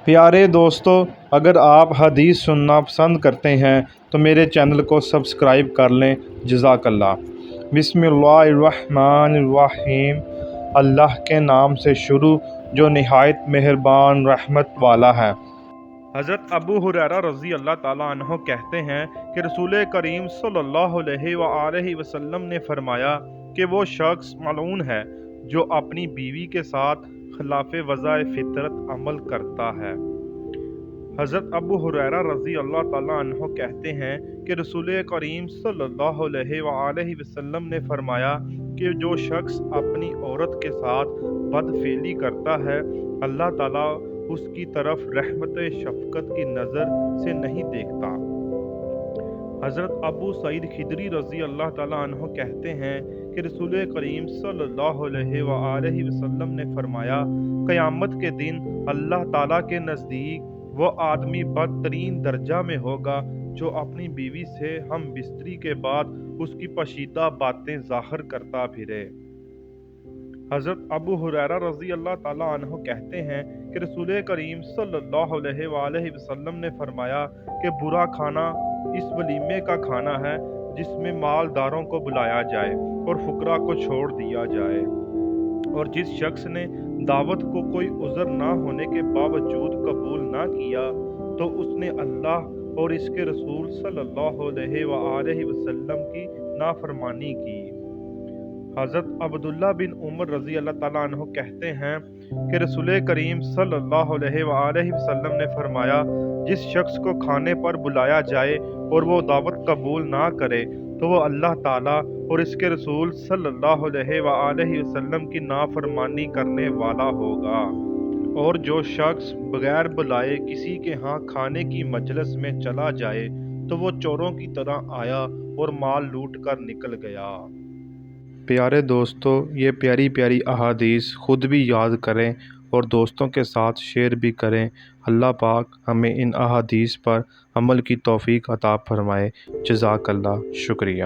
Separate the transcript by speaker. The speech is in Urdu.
Speaker 1: پیارے دوستو، اگر آپ حدیث سننا پسند کرتے ہیں تو میرے چینل کو سبسکرائب کر لیں۔ جزاک اللہ۔ بسم اللہ الرحمن الرحیم۔ اللہ کے نام سے شروع جو نہایت مہربان رحمت والا ہے۔ حضرت ابو ہریرہ رضی اللہ تعالیٰ عنہ کہتے ہیں کہ رسول کریم صلی اللہ علیہ وآلہ وسلم نے فرمایا کہ وہ شخص ملعون ہے جو اپنی بیوی کے ساتھ خلاف وضع فطرت عمل کرتا ہے۔ حضرت ابو ہریرہ رضی اللہ تعالیٰ عنہ کہتے ہیں کہ رسول کریم صلی اللہ علیہ وآلہ وسلم نے فرمایا کہ جو شخص اپنی عورت کے ساتھ بدفعلی کرتا ہے، اللہ تعالیٰ اس کی طرف رحمت شفقت کی نظر سے نہیں دیکھتا۔ حضرت ابو سعید خدری رضی اللہ تعالیٰ عنہ کہتے ہیں کہ رسول کریم صلی اللہ علیہ وآلہ وسلم نے فرمایا، قیامت کے دن اللہ تعالیٰ کے نزدیک وہ آدمی بدترین درجہ میں ہوگا جو اپنی بیوی سے ہم بستری کے بعد اس کی پوشیدہ باتیں ظاہر کرتا پھرے۔ حضرت ابو ہریرہ رضی اللہ تعالیٰ عنہ کہتے ہیں کہ رسول کریم صلی اللہ علیہ وآلہ وسلم نے فرمایا کہ برا کھانا اس ولیمے کا کھانا ہے جس میں مالداروں کو بلایا جائے اور فقراء کو چھوڑ دیا جائے، اور جس شخص نے دعوت کو کوئی عذر نہ ہونے کے باوجود قبول نہ کیا تو اس نے اللہ اور اس کے رسول صلی اللہ علیہ وآلہ وسلم کی نافرمانی کی۔ حضرت عبداللہ بن عمر رضی اللہ تعالیٰ عنہ کہتے ہیں کہ رسول کریم صلی اللہ علیہ وآلہ وسلم نے فرمایا، جس شخص کو کھانے پر بلایا جائے اور وہ دعوت قبول نہ کرے تو وہ اللہ تعالیٰ اور اس کے رسول صلی اللہ علیہ وآلہ وسلم کی نافرمانی کرنے والا ہوگا، اور جو شخص بغیر بلائے کسی کے ہاں کھانے کی مجلس میں چلا جائے تو وہ چوروں کی طرح آیا اور مال لوٹ کر نکل گیا۔ پیارے دوستو، یہ پیاری پیاری احادیث خود بھی یاد کریں اور دوستوں کے ساتھ شیئر بھی کریں۔ اللہ پاک ہمیں ان احادیث پر عمل کی توفیق عطا فرمائے۔ جزاک اللہ۔ شکریہ۔